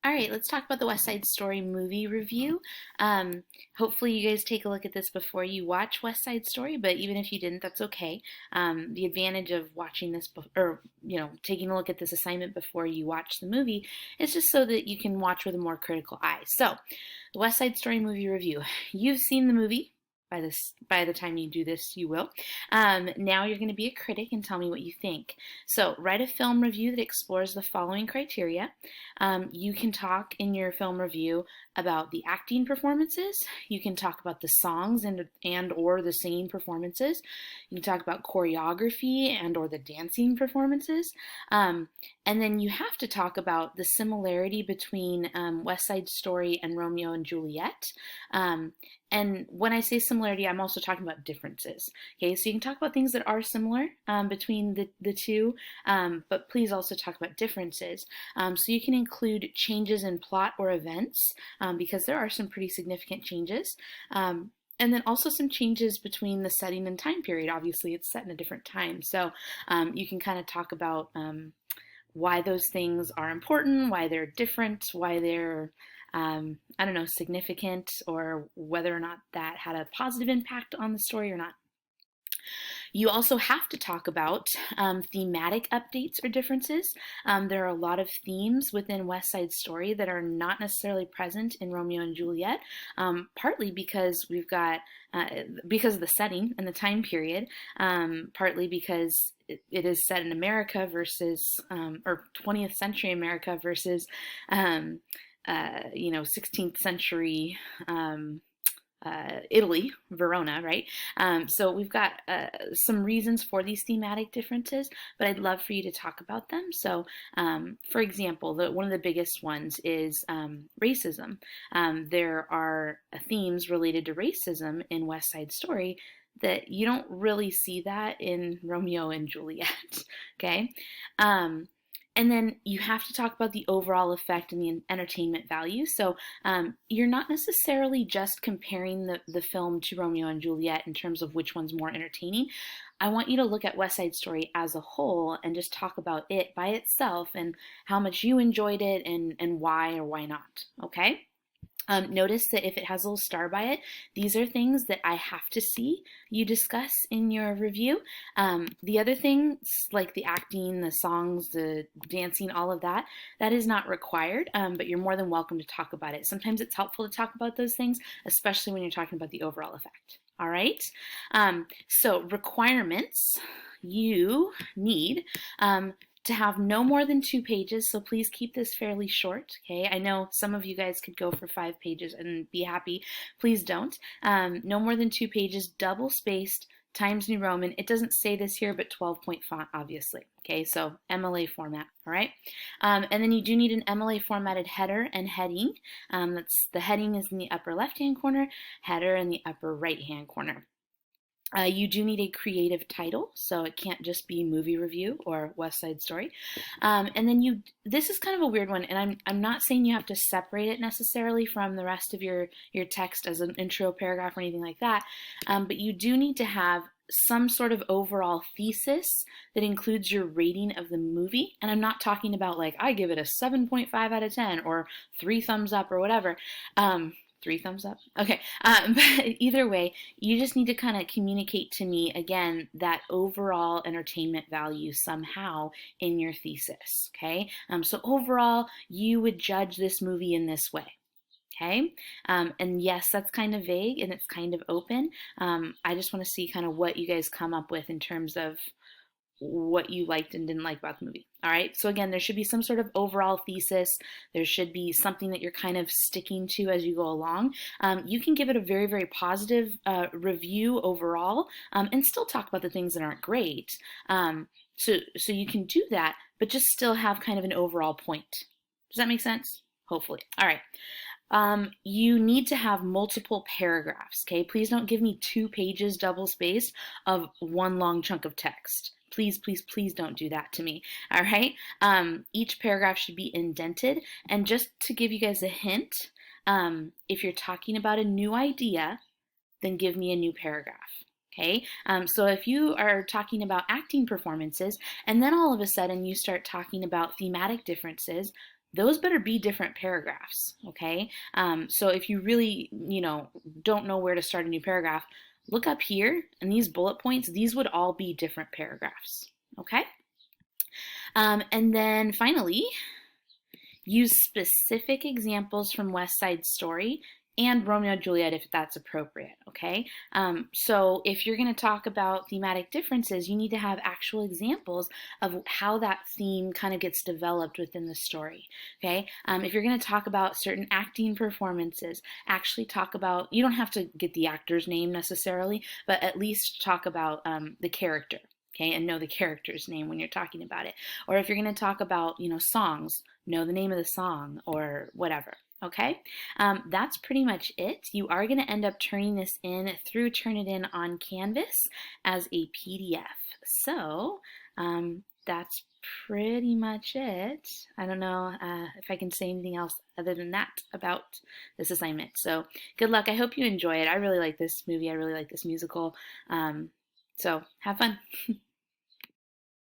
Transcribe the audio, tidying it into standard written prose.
All right, let's talk about the West Side Story movie review. Um, Hopefully, you guys take a look at this before you watch West Side Story, but even if you didn't, that's okay. The advantage of watching this, or taking a look at this assignment before you watch the movie is just so that you can watch with a more critical eye. So, the West Side Story movie review. You've seen the movie. By the time you do this, you will. Now you're going to be a critic and tell me what you think. So, write a film review that explores the following criteria. You can talk in your film review about the acting performances. You can talk about the songs and or the singing performances. You can talk about choreography and or the dancing performances. And then you have to talk about the similarity between West Side Story and Romeo and Juliet. And when I say similarity, I'm also talking about differences. Okay, so you can talk about things that are similar between the two, but please also talk about differences. So you can include changes in plot or events, because there are some pretty significant changes. And then also some changes between the setting and time period. Obviously, it's set in a different time. So you can kind of talk about why those things are important, why they're different, why they're I don't know, significant, or whether or not that had a positive impact on the story or not. You also have to talk about thematic updates or differences. There are a lot of themes within West Side Story that are not necessarily present in Romeo and Juliet, partly because because of the setting and the time period, partly because it is set in America versus, or 20th century America versus, 16th century Italy, Verona, right? So we've got some reasons for these thematic differences, but I'd love for you to talk about them. So, for example, one of the biggest ones is racism. There are themes related to racism in West Side Story that you don't really see that in Romeo and Juliet. Okay. And then you have to talk about the overall effect and the entertainment value. So you're not necessarily just comparing the film to Romeo and Juliet in terms of which one's more entertaining. I want you to look at West Side Story as a whole and just talk about it by itself and how much you enjoyed it and why or why not. Okay? Notice that if it has a little star by it, these are things that I have to see you discuss in your review. The other things, like the acting, the songs, the dancing, all of that, that is not required, but you're more than welcome to talk about it. Sometimes it's helpful to talk about those things, especially when you're talking about the overall effect. All right? So, requirements you need. To have no more than 2 pages, so please keep this fairly short, okay? I know some of you guys could go for 5 pages and be happy. Please don't. No more than 2 pages, double spaced, Times New Roman. It doesn't say this here, but 12-point font, obviously. Okay, so MLA format, all right? And then you do need an MLA formatted header and heading. The heading is in the upper left-hand corner, header in the upper right-hand corner. You do need a creative title, so it can't just be movie review or West Side Story. And then this is kind of a weird one, and I'm not saying you have to separate it necessarily from the rest of your text as an intro paragraph or anything like that, but you do need to have some sort of overall thesis that includes your rating of the movie. And I'm not talking about like, I give it a 7.5 out of 10 or 3 thumbs up or whatever. 3 thumbs up? Okay. But either way, you just need to kind of communicate to me, again, that overall entertainment value somehow in your thesis. Okay. So overall, you would judge this movie in this way. Okay. And yes, that's kind of vague and it's kind of open. I just want to see kind of what you guys come up with in terms of what you liked and didn't like about the movie. All right. So again, there should be some sort of overall thesis. There should be something that you're kind of sticking to as you go along. You can give it a very, very positive review overall, and still talk about the things that aren't great. So you can do that, but just still have kind of an overall point. Does that make sense? Hopefully. All right. You need to have multiple paragraphs, okay? Please don't give me 2 pages double spaced of one long chunk of text. Please, please, please don't do that to me, all right? Each paragraph should be indented, and just to give you guys a hint, if you're talking about a new idea, then give me a new paragraph. Okay, so if you are talking about acting performances and then all of a sudden you start talking about thematic differences, those better be different paragraphs, okay? So if you really, don't know where to start a new paragraph, look up here, and these bullet points, these would all be different paragraphs, okay? And then finally, use specific examples from West Side Story and Romeo and Juliet if that's appropriate, okay? So if you're going to talk about thematic differences, you need to have actual examples of how that theme kind of gets developed within the story, okay? If you're going to talk about certain acting performances, actually talk about, you don't have to get the actor's name necessarily, but at least talk about the character, okay, and know the character's name when you're talking about it. Or if you're going to talk about, songs, know the name of the song or whatever. Okay, that's pretty much it. You are going to end up turning this in through Turnitin on Canvas as a PDF. So that's pretty much it. I don't know if I can say anything else other than that about this assignment. So good luck. I hope you enjoy it. I really like this movie. I really like this musical. So have fun.